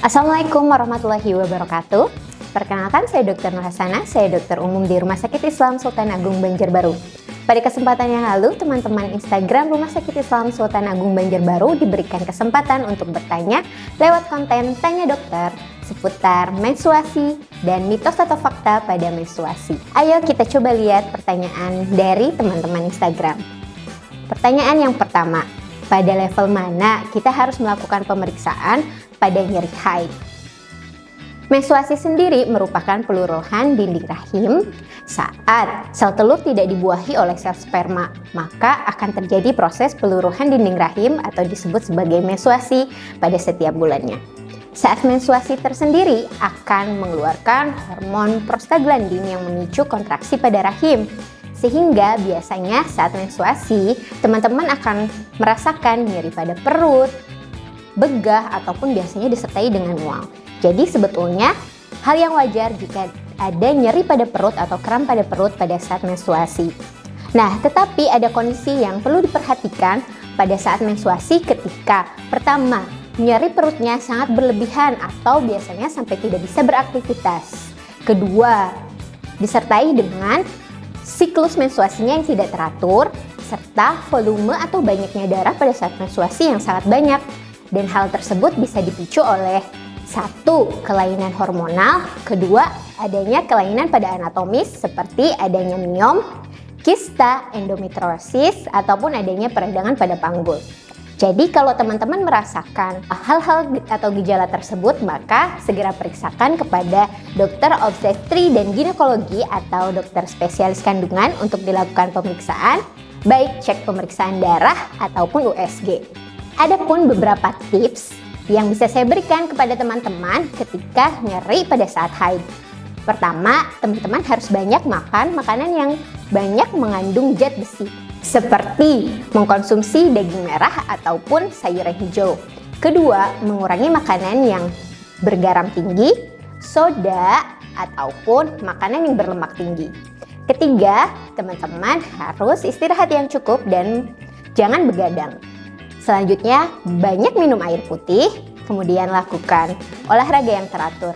Assalamualaikum warahmatullahi wabarakatuh. Perkenalkan, saya Dr. Nur Hasanah, saya dokter umum di Rumah Sakit Islam Sultan Agung Banjarbaru. Pada kesempatan yang lalu, teman-teman Instagram Rumah Sakit Islam Sultan Agung Banjarbaru diberikan kesempatan untuk bertanya lewat konten Tanya Dokter seputar menstruasi dan mitos atau fakta pada menstruasi. Ayo kita coba lihat pertanyaan dari teman-teman Instagram. Pertanyaan yang pertama, pada level mana kita harus melakukan pemeriksaan pada nyeri haid? Menstruasi sendiri merupakan peluruhan dinding rahim saat sel telur tidak dibuahi oleh sel sperma, maka akan terjadi proses peluruhan dinding rahim atau disebut sebagai menstruasi pada setiap bulannya. Saat menstruasi tersendiri akan mengeluarkan hormon prostaglandin yang memicu kontraksi pada rahim, sehingga biasanya saat menstruasi teman-teman akan merasakan nyeri pada perut, begah, ataupun biasanya disertai dengan mual. Jadi sebetulnya hal yang wajar jika ada nyeri pada perut atau kram pada perut pada saat menstruasi. Nah, tetapi ada kondisi yang perlu diperhatikan pada saat menstruasi ketika pertama, nyeri perutnya sangat berlebihan atau biasanya sampai tidak bisa beraktivitas. Kedua, disertai dengan siklus menstruasinya yang tidak teratur serta volume atau banyaknya darah pada saat menstruasi yang sangat banyak. Dan hal tersebut bisa dipicu oleh satu, kelainan hormonal, kedua, adanya kelainan pada anatomis seperti adanya miom, kista, endometriosis, ataupun adanya peradangan pada panggul. Jadi kalau teman-teman merasakan hal-hal atau gejala tersebut, maka segera periksakan kepada dokter obstetri dan ginekologi atau dokter spesialis kandungan untuk dilakukan pemeriksaan, baik cek pemeriksaan darah ataupun USG. Adapun beberapa tips yang bisa saya berikan kepada teman-teman ketika nyeri pada saat haid. Pertama, teman-teman harus banyak makan makanan yang banyak mengandung zat besi, seperti mengkonsumsi daging merah ataupun sayuran hijau. Kedua, mengurangi makanan yang bergaram tinggi, soda, ataupun makanan yang berlemak tinggi. Ketiga, teman-teman harus istirahat yang cukup dan jangan begadang. Selanjutnya, banyak minum air putih, kemudian lakukan olahraga yang teratur.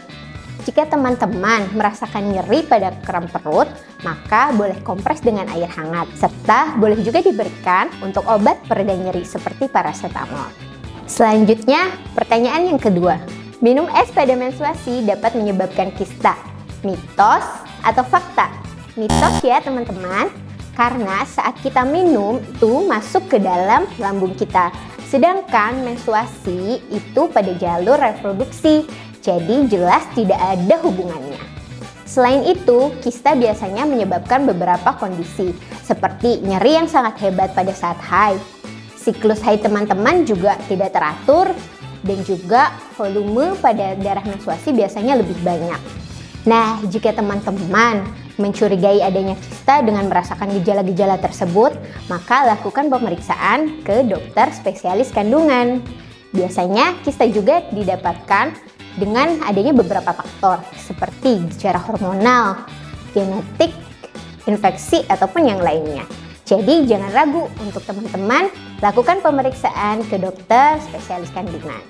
Jika teman-teman merasakan nyeri pada kram perut, maka boleh kompres dengan air hangat, serta boleh juga diberikan untuk obat pereda nyeri seperti paracetamol. Selanjutnya, pertanyaan yang kedua, minum es pada menstruasi dapat menyebabkan kista, mitos atau fakta? Mitos ya teman-teman, karena saat kita minum itu masuk ke dalam lambung kita. Sedangkan menstruasi itu pada jalur reproduksi, jadi jelas tidak ada hubungannya. Selain itu, kista biasanya menyebabkan beberapa kondisi, seperti nyeri yang sangat hebat pada saat haid. Siklus haid teman-teman juga tidak teratur, dan juga volume pada darah menstruasi biasanya lebih banyak. Nah, jika teman-teman mencurigai adanya kista dengan merasakan gejala-gejala tersebut, maka lakukan pemeriksaan ke dokter spesialis kandungan. Biasanya kista juga didapatkan dengan adanya beberapa faktor seperti secara hormonal, genetik, infeksi, ataupun yang lainnya. Jadi jangan ragu untuk teman-teman lakukan pemeriksaan ke dokter spesialis kandungan.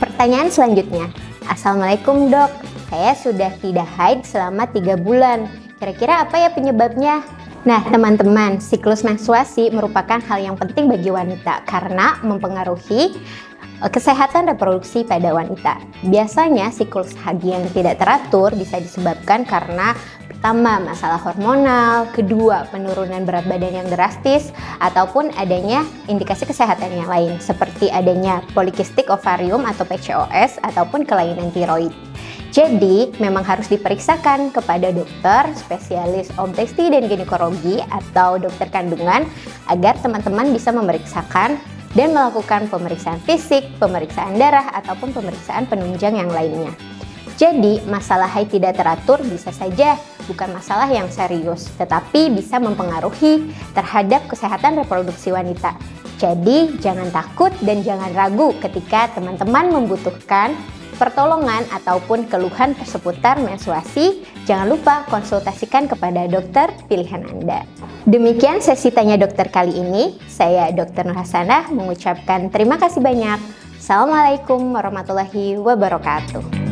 Pertanyaan selanjutnya, Assalamualaikum dok, saya sudah tidak haid selama 3 bulan. Kira-kira apa ya penyebabnya? Nah teman-teman, siklus menstruasi merupakan hal yang penting bagi wanita karena mempengaruhi kesehatan reproduksi pada wanita. Biasanya siklus haid yang tidak teratur bisa disebabkan karena pertama, masalah hormonal, kedua, penurunan berat badan yang drastis, ataupun adanya indikasi kesehatan yang lain seperti adanya polikistik ovarium atau PCOS ataupun kelainan tiroid. Jadi, memang harus diperiksakan kepada dokter spesialis obstetri dan ginekologi atau dokter kandungan agar teman-teman bisa memeriksakan dan melakukan pemeriksaan fisik, pemeriksaan darah, ataupun pemeriksaan penunjang yang lainnya. Jadi, masalah haid tidak teratur bisa saja bukan masalah yang serius, tetapi bisa mempengaruhi terhadap kesehatan reproduksi wanita. Jadi, jangan takut dan jangan ragu ketika teman-teman membutuhkan pertolongan ataupun keluhan seputar menstruasi. Jangan lupa konsultasikan kepada dokter pilihan Anda. Demikian sesi Tanya Dokter kali ini. Saya Dr. Nur Hasanah mengucapkan terima kasih banyak. Assalamualaikum warahmatullahi wabarakatuh.